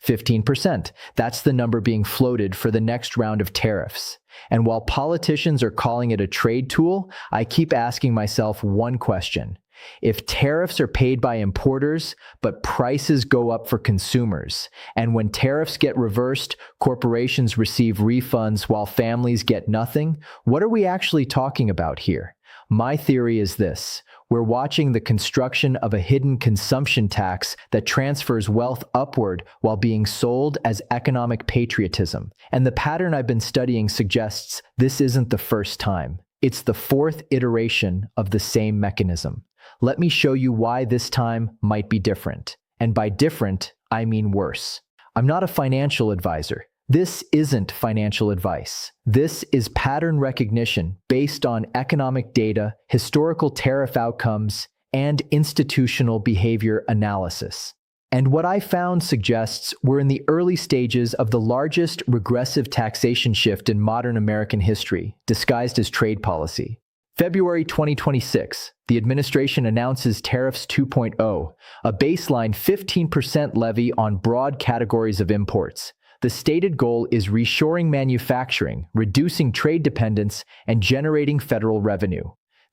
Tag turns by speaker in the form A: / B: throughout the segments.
A: 15%. That's the number being floated for the next round of tariffs. And while politicians are calling it a trade tool, I keep asking myself one question. If tariffs are paid by importers, but prices go up for consumers, and when tariffs get reversed, corporations receive refunds while families get nothing, what are we actually talking about here? My theory is this. We're watching the construction of a hidden consumption tax that transfers wealth upward while being sold as economic patriotism. And the pattern I've been studying suggests this isn't the first time. It's the fourth iteration of the same mechanism. Let me show you why this time might be different. And by different, I mean worse. I'm not a financial advisor. This isn't financial advice. This is pattern recognition based on economic data, historical tariff outcomes, and institutional behavior analysis. And what I found suggests we're in the early stages of the largest regressive taxation shift in modern American history, disguised as trade policy. February 2026, the administration announces Tariffs 2.0, a baseline 15% levy on broad categories of imports. The stated goal is reshoring manufacturing, reducing trade dependence, and generating federal revenue.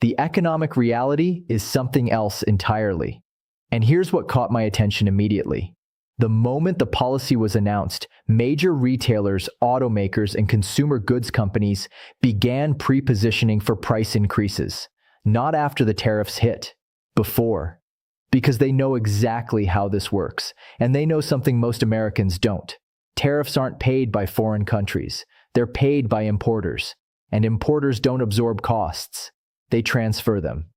A: The economic reality is something else entirely. And here's what caught my attention immediately. The moment the policy was announced, major retailers, automakers, and consumer goods companies began pre-positioning for price increases. Not after the tariffs hit, before. Because they know exactly how this works, and they know something most Americans don't. Tariffs aren't paid by foreign countries. They're paid by importers. And importers don't absorb costs. They transfer them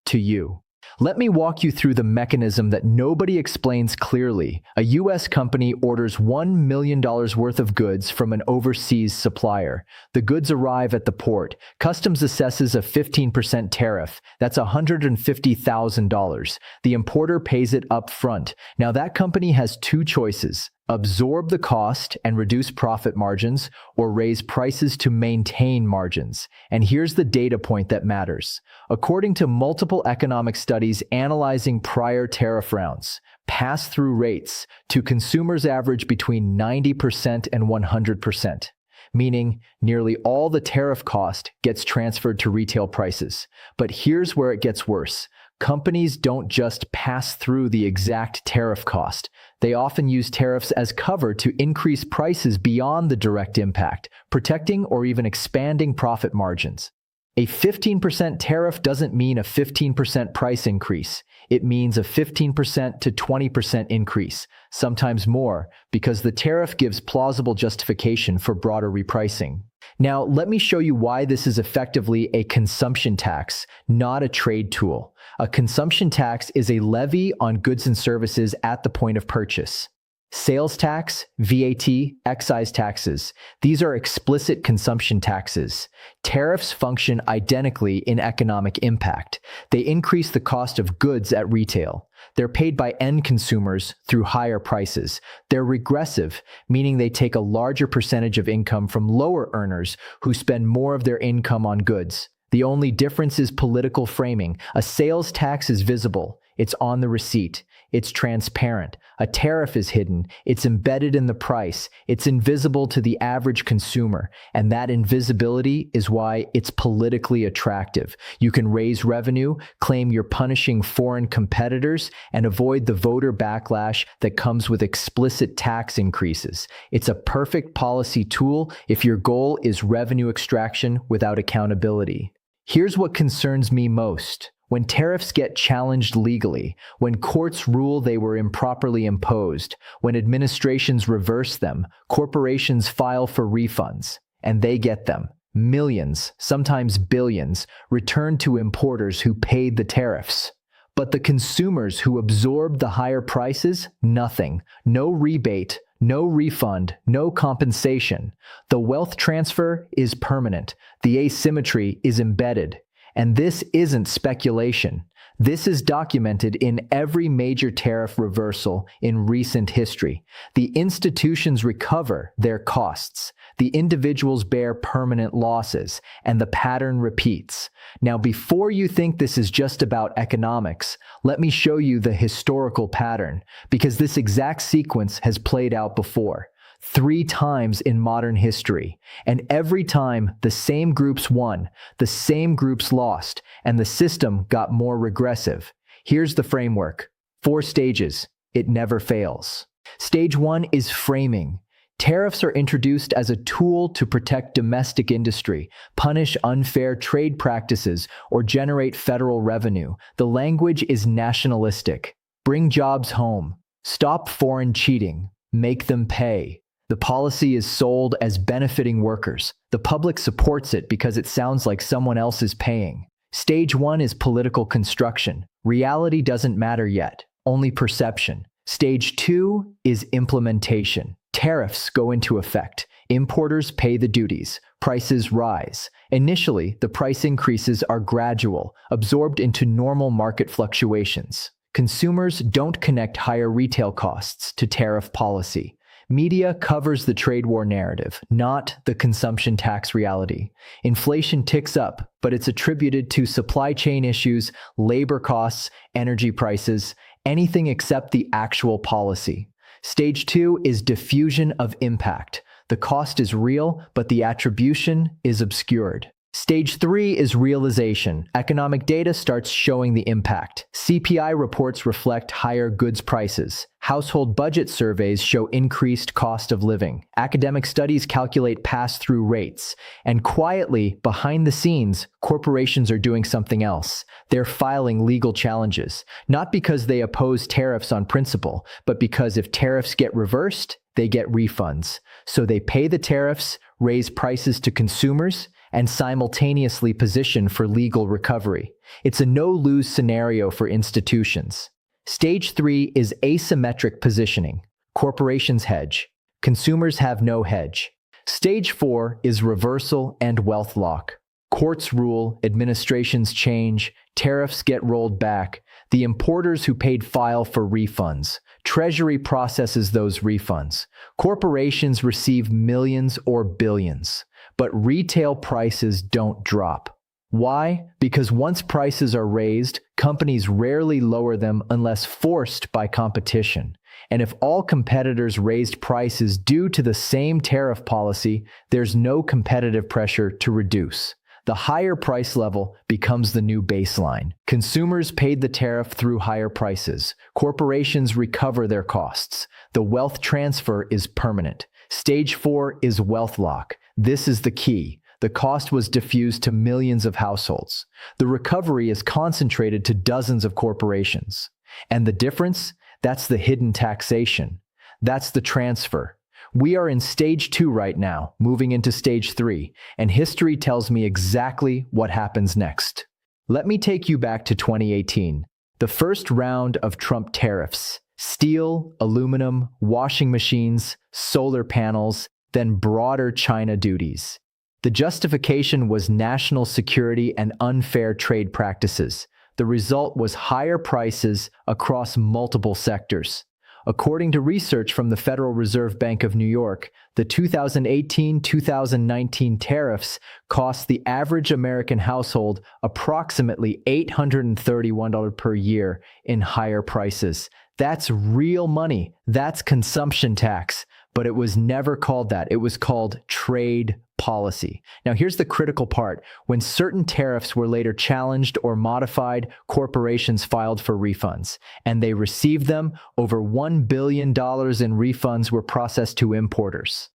A: to you. Let me walk you through the mechanism that nobody explains clearly. A U.S. company orders $1 million worth of goods from an overseas supplier. The goods arrive at the port. Customs assesses a 15% tariff. That's $150,000. The importer pays it up front. Now that company has two choices. Absorb the cost and reduce profit margins, or raise prices to maintain margins. And here's the data point that matters. According to multiple economic studies analyzing prior tariff rounds, pass-through rates to consumers average between 90% and 100%, meaning nearly all the tariff cost gets transferred to retail prices. But here's where it gets worse. Companies don't just pass through the exact tariff cost. They often use tariffs as cover to increase prices beyond the direct impact, protecting or even expanding profit margins. A 15% tariff doesn't mean a 15% price increase. It means a 15% to 20% increase, sometimes more, because the tariff gives plausible justification for broader repricing. Now, let me show you why this is effectively a consumption tax, not a trade tool. A consumption tax is a levy on goods and services at the point of purchase. Sales tax, VAT, excise taxes. These are explicit consumption taxes. Tariffs function identically in economic impact. They increase the cost of goods at retail. They're paid by end consumers through higher prices. They're regressive, meaning they take a larger percentage of income from lower earners who spend more of their income on goods. The only difference is political framing. A sales tax is visible. It's on the receipt. It's transparent. A tariff is hidden. It's embedded in the price. It's invisible to the average consumer. And that invisibility is why it's politically attractive. You can raise revenue, claim you're punishing foreign competitors, and avoid the voter backlash that comes with explicit tax increases. It's a perfect policy tool if your goal is revenue extraction without accountability. Here's what concerns me most. When tariffs get challenged legally, when courts rule they were improperly imposed, when administrations reverse them, corporations file for refunds, and they get them. Millions, sometimes billions, return to importers who paid the tariffs. But the consumers who absorbed the higher prices, nothing. No rebate, no refund, no compensation. The wealth transfer is permanent. The asymmetry is embedded. And this isn't speculation. This is documented in every major tariff reversal in recent history. The institutions recover their costs, the individuals bear permanent losses, and the pattern repeats. Now, before you think this is just about economics, let me show you the historical pattern, because this exact sequence has played out before. 3 times in modern history, and every time the same groups won, the same groups lost, and the system got more regressive. Here's the framework. 4 stages. It never fails. Stage 1 is framing. Tariffs are introduced as a tool to protect domestic industry, punish unfair trade practices, or generate federal revenue. The language is nationalistic. Bring jobs home. Stop foreign cheating. Make them pay. The policy is sold as benefiting workers. The public supports it because it sounds like someone else is paying. Stage 1 is political construction. Reality doesn't matter yet, only perception. Stage 2 is implementation. Tariffs go into effect. Importers pay the duties. Prices rise. Initially, the price increases are gradual, absorbed into normal market fluctuations. Consumers don't connect higher retail costs to tariff policy. Media covers the trade war narrative, not the consumption tax reality. Inflation ticks up, but it's attributed to supply chain issues, labor costs, energy prices, anything except the actual policy. Stage 2 is diffusion of impact. The cost is real, but the attribution is obscured. Stage 3 is realization. Economic data starts showing the impact. CPI reports reflect higher goods prices. Household budget surveys show increased cost of living. Academic studies calculate pass-through rates. And quietly, behind the scenes, corporations are doing something else. They're filing legal challenges, not because they oppose tariffs on principle, but because if tariffs get reversed, they get refunds. So they pay the tariffs, raise prices to consumers, and simultaneously position for legal recovery. It's a no-lose scenario for institutions. Stage 3 is asymmetric positioning. Corporations hedge. Consumers have no hedge. Stage 4 is reversal and wealth lock. Courts rule, administrations change, tariffs get rolled back. The importers who paid file for refunds. Treasury processes those refunds. Corporations receive millions or billions. But retail prices don't drop. Why? Because once prices are raised, companies rarely lower them unless forced by competition. And if all competitors raised prices due to the same tariff policy, there's no competitive pressure to reduce. The higher price level becomes the new baseline. Consumers paid the tariff through higher prices. Corporations recover their costs. The wealth transfer is permanent. Stage 4 is wealth lock. This is the key. The cost was diffused to millions of households. The recovery is concentrated to dozens of corporations. And the difference? That's the hidden taxation. That's the transfer. We are in stage 2 right now, moving into stage 3, and history tells me exactly what happens next. Let me take you back to 2018, the first round of Trump tariffs. Steel, aluminum, washing machines, solar panels, then broader China duties. The justification was national security and unfair trade practices. The result was higher prices across multiple sectors. According to research from the Federal Reserve Bank of New York, the 2018-2019 tariffs cost the average American household approximately $831 per year in higher prices. That's real money. That's consumption tax. But it was never called that. It was called trade policy. Now, here's the critical part. When certain tariffs were later challenged or modified, corporations filed for refunds, and they received them. Over $1 billion in refunds were processed to importers.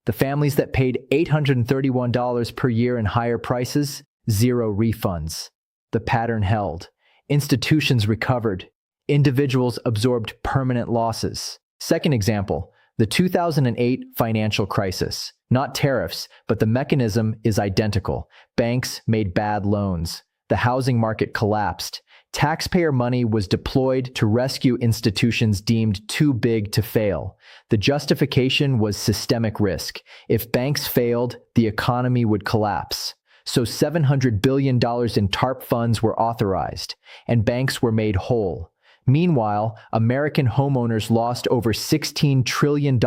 A: The families that paid $831 per year in higher prices, 0 refunds. The pattern held. Institutions recovered. Individuals absorbed permanent losses. Second example, the 2008 financial crisis. Not tariffs, but the mechanism is identical. Banks made bad loans. The housing market collapsed. Taxpayer money was deployed to rescue institutions deemed too big to fail. The justification was systemic risk. If banks failed, the economy would collapse. so $700 billion in TARP funds were authorized, and banks were made whole. Meanwhile, American homeowners lost over $16 trillion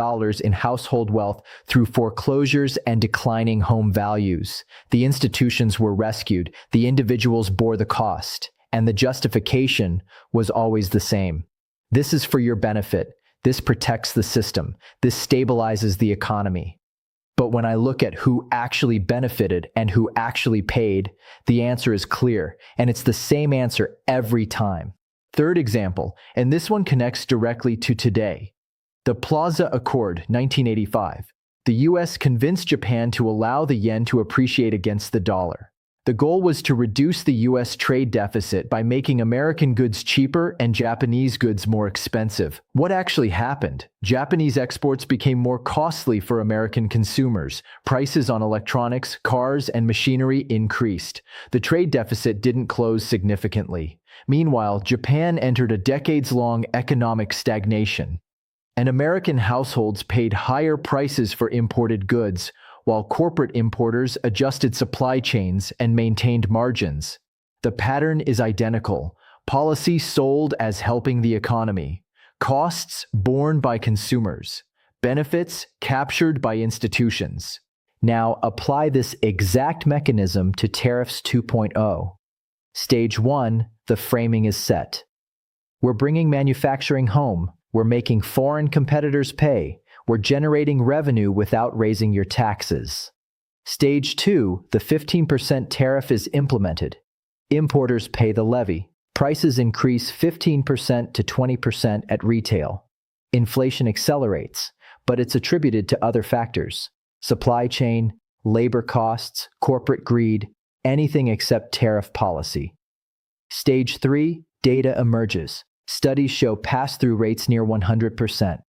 A: in household wealth through foreclosures and declining home values. The institutions were rescued, the individuals bore the cost, and the justification was always the same. This is for your benefit. This protects the system. This stabilizes the economy. But when I look at who actually benefited and who actually paid, the answer is clear, and it's the same answer every time. Third example, and this one connects directly to today. The Plaza Accord, 1985. The US convinced Japan to allow the yen to appreciate against the dollar. The goal was to reduce the US trade deficit by making American goods cheaper and Japanese goods more expensive. What actually happened? Japanese exports became more costly for American consumers. Prices on electronics, cars, and machinery increased. The trade deficit didn't close significantly. Meanwhile, Japan entered a decades-long economic stagnation, and American households paid higher prices for imported goods, while corporate importers adjusted supply chains and maintained margins. The pattern is identical. Policy sold as helping the economy. Costs borne by consumers. Benefits captured by institutions. Now apply this exact mechanism to Tariffs 2.0. Stage 1, the framing is set. We're bringing manufacturing home. We're making foreign competitors pay. We're generating revenue without raising your taxes. Stage 2, the 15% tariff is implemented. Importers pay the levy. Prices increase 15% to 20% at retail. Inflation accelerates, but it's attributed to other factors: supply chain, labor costs, corporate greed, anything except tariff policy. Stage 3, data emerges. Studies show pass-through rates near 100%.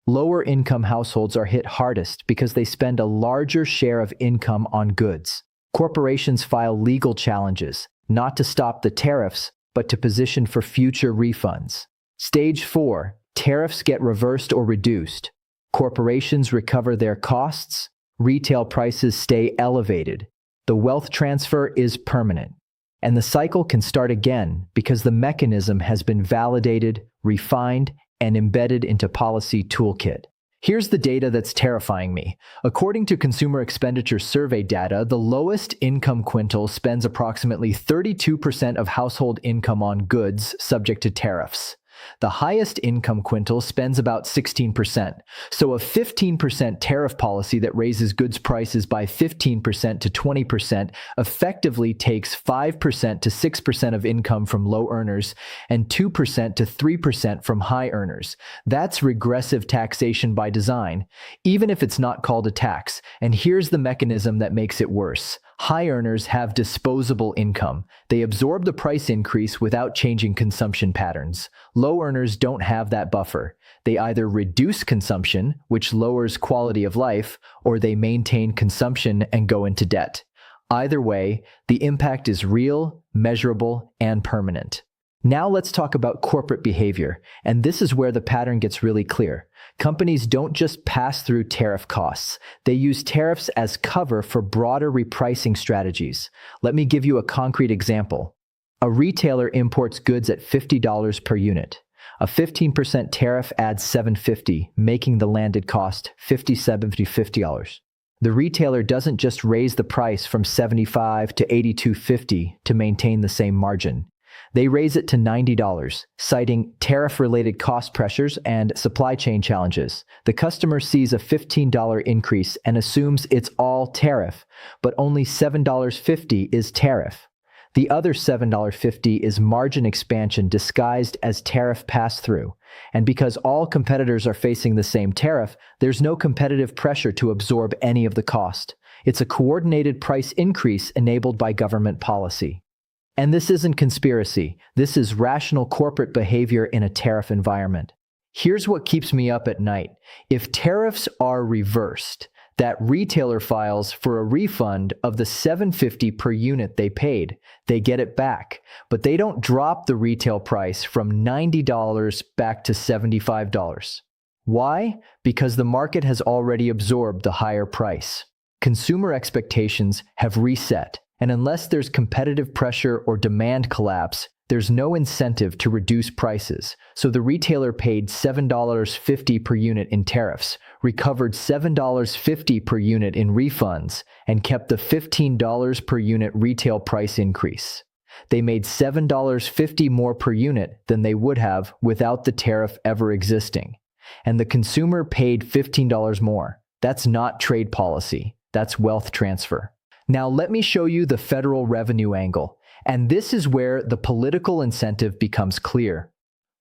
A: Lower-income households are hit hardest because they spend a larger share of income on goods. Corporations file legal challenges, not to stop the tariffs, but to position for future refunds. Stage 4, tariffs get reversed or reduced. Corporations recover their costs. Retail prices stay elevated. The wealth transfer is permanent. And the cycle can start again because the mechanism has been validated, refined, and embedded into policy toolkit. Here's the data that's terrifying me. According to Consumer Expenditure Survey data, the lowest income quintile spends approximately 32% of household income on goods subject to tariffs. The highest income quintile spends about 16%. So a 15% tariff policy that raises goods prices by 15% to 20% effectively takes 5% to 6% of income from low earners and 2% to 3% from high earners. That's regressive taxation by design, even if it's not called a tax. And here's the mechanism that makes it worse. High earners have disposable income. They absorb the price increase without changing consumption patterns. Low earners don't have that buffer. They either reduce consumption, which lowers quality of life, or they maintain consumption and go into debt. Either way, the impact is real, measurable, and permanent. Now let's talk about corporate behavior, and this is where the pattern gets really clear. Companies don't just pass through tariff costs. They use tariffs as cover for broader repricing strategies. Let me give you a concrete example. A retailer imports goods at $50 per unit. A 15% tariff adds $7.50, making the landed cost $57.50. The retailer doesn't just raise the price from $75 to $82.50 to maintain the same margin. They raise it to $90, citing tariff-related cost pressures and supply chain challenges. The customer sees a $15 increase and assumes it's all tariff, but only $7.50 is tariff. The other $7.50 is margin expansion disguised as tariff pass-through. And because all competitors are facing the same tariff, there's no competitive pressure to absorb any of the cost. It's a coordinated price increase enabled by government policy. And this isn't conspiracy. This is rational corporate behavior in a tariff environment. Here's what keeps me up at night. If tariffs are reversed, that retailer files for a refund of the $7.50 per unit they paid. They get it back, but they don't drop the retail price from $90 back to $75. Why? Because the market has already absorbed the higher price. Consumer expectations have reset, And unless there's competitive pressure or demand collapse, there's no incentive to reduce prices. So the retailer paid $7.50 per unit in tariffs, recovered $7.50 per unit in refunds, and kept the $15 per unit retail price increase. They made $7.50 more per unit than they would have without the tariff ever existing. And the consumer paid $15 more. That's not trade policy. That's wealth transfer. Now let me show you the federal revenue angle. And this is where the political incentive becomes clear.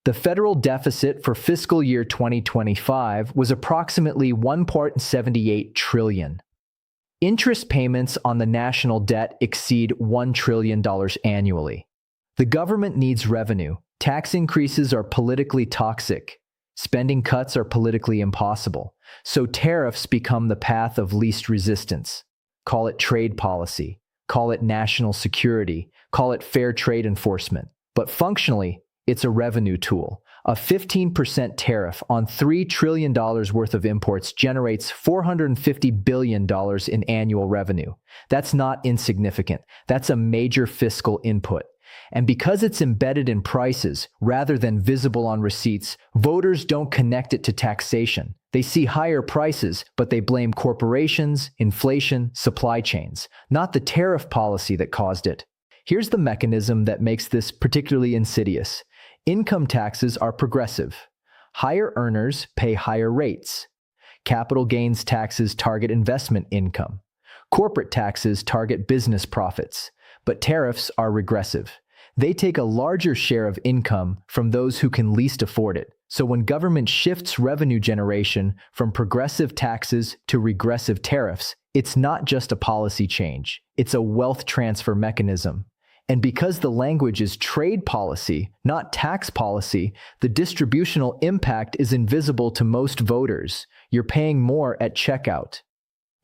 A: The federal deficit for fiscal year 2025 was approximately $1.78 trillion. Interest payments on the national debt exceed $1 trillion annually. The government needs revenue. Tax increases are politically toxic. Spending cuts are politically impossible. So tariffs become the path of least resistance. Call it trade policy. Call it national security. Call it fair trade enforcement. But functionally, it's a revenue tool. A 15% tariff on $3 trillion worth of imports generates $450 billion in annual revenue. That's not insignificant. That's a major fiscal input. And because it's embedded in prices rather than visible on receipts, voters don't connect it to taxation. They see higher prices, but they blame corporations, inflation, supply chains, not the tariff policy that caused it. Here's the mechanism that makes this particularly insidious. Income taxes are progressive. Higher earners pay higher rates. Capital gains taxes target investment income. Corporate taxes target business profits. But tariffs are regressive. They take a larger share of income from those who can least afford it. So when government shifts revenue generation from progressive taxes to regressive tariffs, it's not just a policy change. It's a wealth transfer mechanism. And because the language is trade policy, not tax policy, the distributional impact is invisible to most voters. You're paying more at checkout.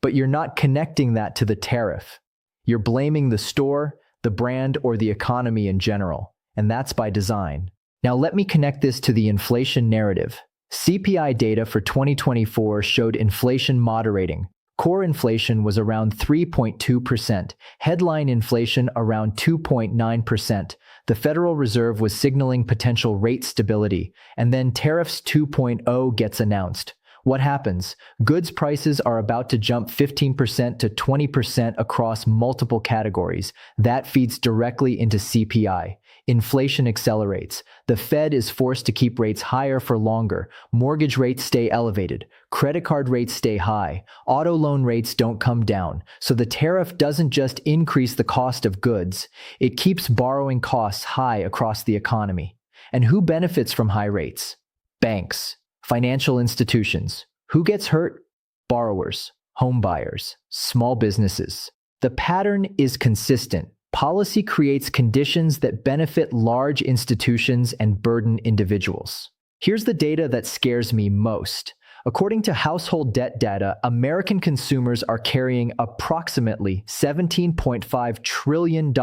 A: But you're not connecting that to the tariff. You're blaming the store, the brand, or the economy in general. And that's by design. Now let me connect this to the inflation narrative. CPI data for 2024 showed inflation moderating. Core inflation was around 3.2%, headline inflation around 2.9%. The Federal Reserve was signaling potential rate stability, and then Tariffs 2.0 gets announced. What happens? Goods prices are about to jump 15% to 20% across multiple categories. That feeds directly into CPI. Inflation accelerates. The Fed is forced to keep rates higher for longer. Mortgage rates stay elevated. Credit card rates stay high. Auto loan rates don't come down. So the tariff doesn't just increase the cost of goods. It keeps borrowing costs high across the economy. And who benefits from high rates? Banks. Financial institutions. Who gets hurt? Borrowers, home buyers, small businesses. The pattern is consistent. Policy creates conditions that benefit large institutions and burden individuals. Here's the data that scares me most. According to household debt data, American consumers are carrying approximately $17.5 trillion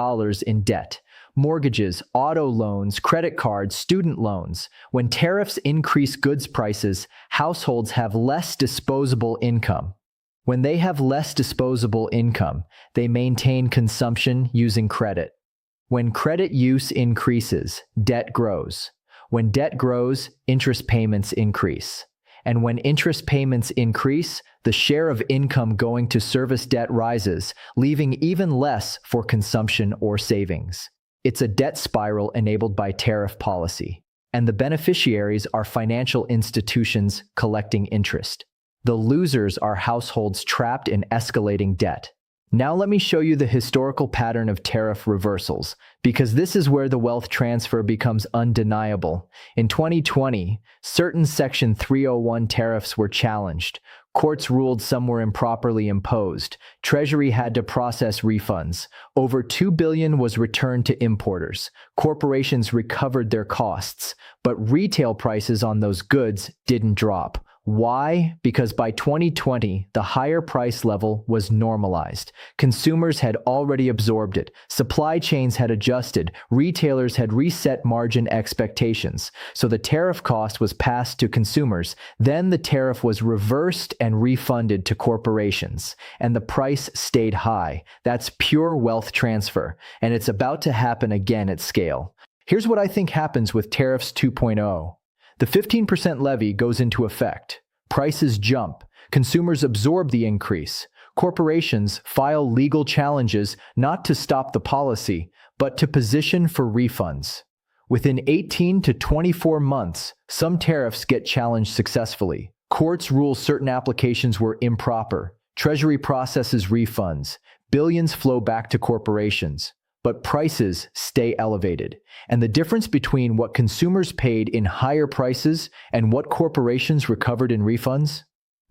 A: in debt. Mortgages, auto loans, credit cards, student loans. When tariffs increase goods prices, households have less disposable income. When they have less disposable income, they maintain consumption using credit. When credit use increases, debt grows. When debt grows, interest payments increase. And when interest payments increase, the share of income going to service debt rises, leaving even less for consumption or savings. It's a debt spiral enabled by tariff policy. And the beneficiaries are financial institutions collecting interest. The losers are households trapped in escalating debt. Now let me show you the historical pattern of tariff reversals, because this is where the wealth transfer becomes undeniable. In 2020, certain Section 301 tariffs were challenged. Courts ruled some were improperly imposed. Treasury had to process refunds. Over $2 billion was returned to importers. Corporations recovered their costs, but retail prices on those goods didn't drop. Why? Because by 2020, the higher price level was normalized. Consumers had already absorbed it. Supply chains had adjusted. Retailers had reset margin expectations. So the tariff cost was passed to consumers. Then the tariff was reversed and refunded to corporations. And the price stayed high. That's pure wealth transfer. And it's about to happen again at scale. Here's what I think happens with Tariffs 2.0. The 15% levy goes into effect. Prices jump. Consumers absorb the increase. Corporations file legal challenges not to stop the policy, but to position for refunds. Within 18 to 24 months, some tariffs get challenged successfully. Courts rule certain applications were improper. Treasury processes refunds. Billions flow back to corporations. But prices stay elevated. And the difference between what consumers paid in higher prices and what corporations recovered in refunds?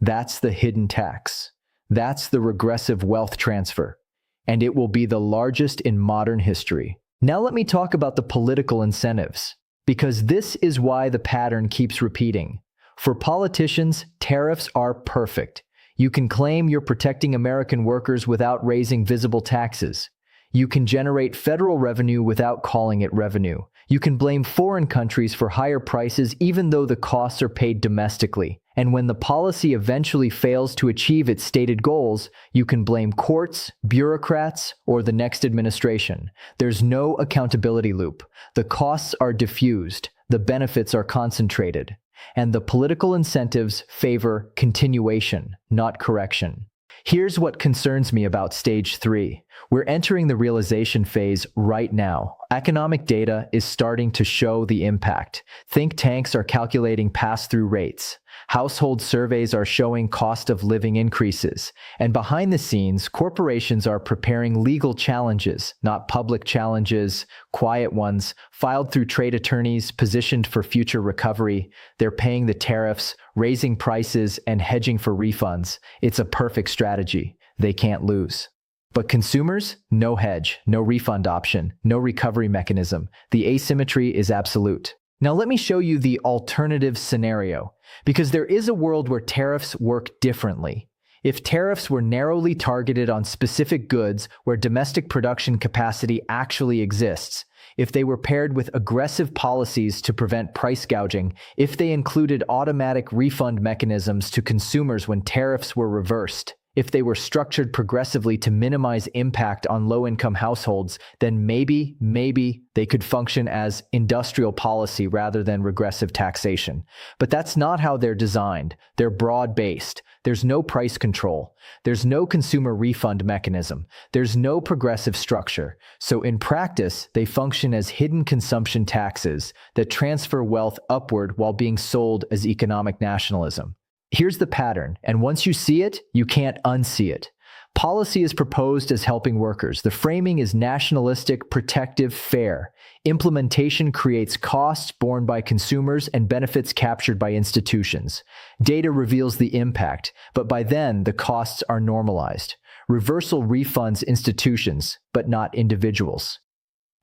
A: That's the hidden tax. That's the regressive wealth transfer. And it will be the largest in modern history. Now let me talk about the political incentives, because this is why the pattern keeps repeating. For politicians, tariffs are perfect. You can claim you're protecting American workers without raising visible taxes. You can generate federal revenue without calling it revenue. You can blame foreign countries for higher prices even though the costs are paid domestically. And when the policy eventually fails to achieve its stated goals, you can blame courts, bureaucrats, or the next administration. There's no accountability loop. The costs are diffused. The benefits are concentrated. And the political incentives favor continuation, not correction. Here's what concerns me about Stage 3. We're entering the realization phase right now. Economic data is starting to show the impact. Think tanks are calculating pass-through rates. Household surveys are showing cost of living increases. And behind the scenes, corporations are preparing legal challenges, not public challenges, quiet ones, filed through trade attorneys, positioned for future recovery. They're paying the tariffs, raising prices, and hedging for refunds. It's a perfect strategy. They can't lose. But consumers, no hedge, no refund option, no recovery mechanism. The asymmetry is absolute. Now let me show you the alternative scenario, because there is a world where tariffs work differently. If tariffs were narrowly targeted on specific goods where domestic production capacity actually exists, if they were paired with aggressive policies to prevent price gouging, if they included automatic refund mechanisms to consumers when tariffs were reversed, if they were structured progressively to minimize impact on low-income households, then maybe they could function as industrial policy rather than regressive taxation. But that's not how they're designed. They're broad-based. There's no price control. There's no consumer refund mechanism. There's no progressive structure. So in practice, they function as hidden consumption taxes that transfer wealth upward while being sold as economic nationalism. Here's the pattern, and once you see it, you can't unsee it. Policy is proposed as helping workers. The framing is nationalistic, protective, fair. Implementation creates costs borne by consumers and benefits captured by institutions. Data reveals the impact, but by then, the costs are normalized. Reversal refunds institutions, but not individuals.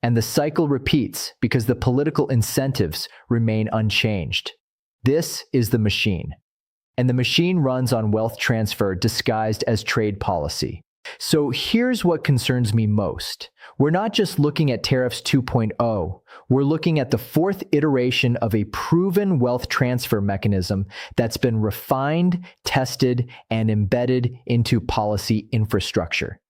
A: And the cycle repeats because the political incentives remain unchanged. This is the machine. And the machine runs on wealth transfer disguised as trade policy. So here's what concerns me most. We're not just looking at Tariffs 2.0, we're looking at the fourth iteration of a proven wealth transfer mechanism that's been refined, tested, and embedded into policy infrastructure.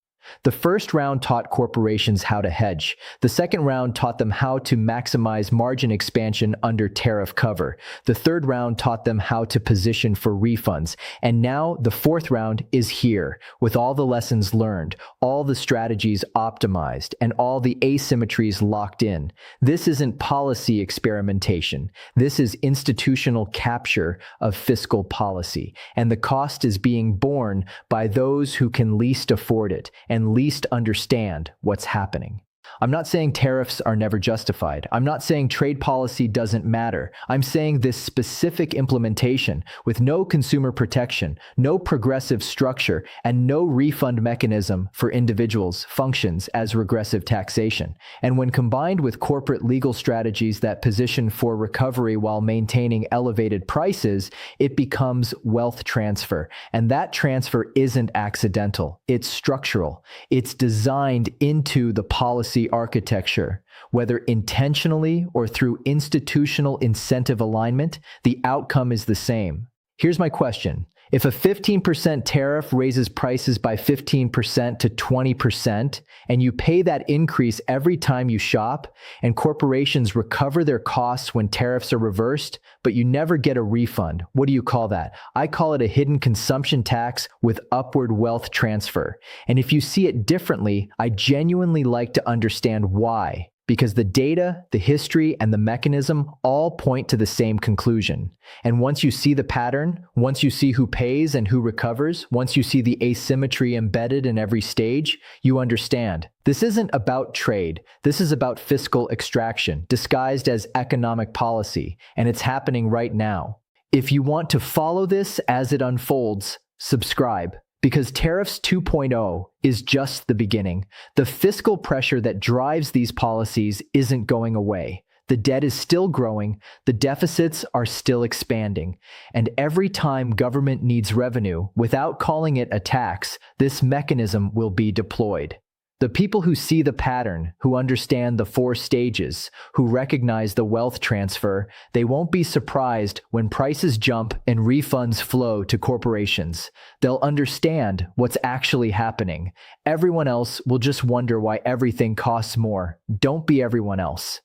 A: The first round taught corporations how to hedge. The second round taught them how to maximize margin expansion under tariff cover. The third round taught them how to position for refunds. And now the fourth round is here, with all the lessons learned, all the strategies optimized, and all the asymmetries locked in. This isn't policy experimentation. This is institutional capture of fiscal policy. And the cost is being borne by those who can least afford it and least understand what's happening. I'm not saying tariffs are never justified. I'm not saying trade policy doesn't matter. I'm saying this specific implementation, with no consumer protection, no progressive structure, and no refund mechanism for individuals, functions as regressive taxation. And when combined with corporate legal strategies that position for recovery while maintaining elevated prices, it becomes wealth transfer. And that transfer isn't accidental. It's structural. It's designed into the policy architecture. Whether intentionally or through institutional incentive alignment, the outcome is the same. Here's my question. If a 15% tariff raises prices by 15% to 20%, and you pay that increase every time you shop, and corporations recover their costs when tariffs are reversed, but you never get a refund, what do you call that? I call it a hidden consumption tax with upward wealth transfer. And if you see it differently, I genuinely like to understand why. Because the data, the history, and the mechanism all point to the same conclusion. And once you see the pattern, once you see who pays and who recovers, once you see the asymmetry embedded in every stage, you understand. This isn't about trade. This is about fiscal extraction, disguised as economic policy, and it's happening right now. If you want to follow this as it unfolds, subscribe. Because Tariffs 2.0 is just the beginning. The fiscal pressure that drives these policies isn't going away. The debt is still growing, the deficits are still expanding, and every time government needs revenue, without calling it a tax, this mechanism will be deployed. The people who see the pattern, who understand the 4 stages, who recognize the wealth transfer, they won't be surprised when prices jump and refunds flow to corporations. They'll understand what's actually happening. Everyone else will just wonder why everything costs more. Don't be everyone else.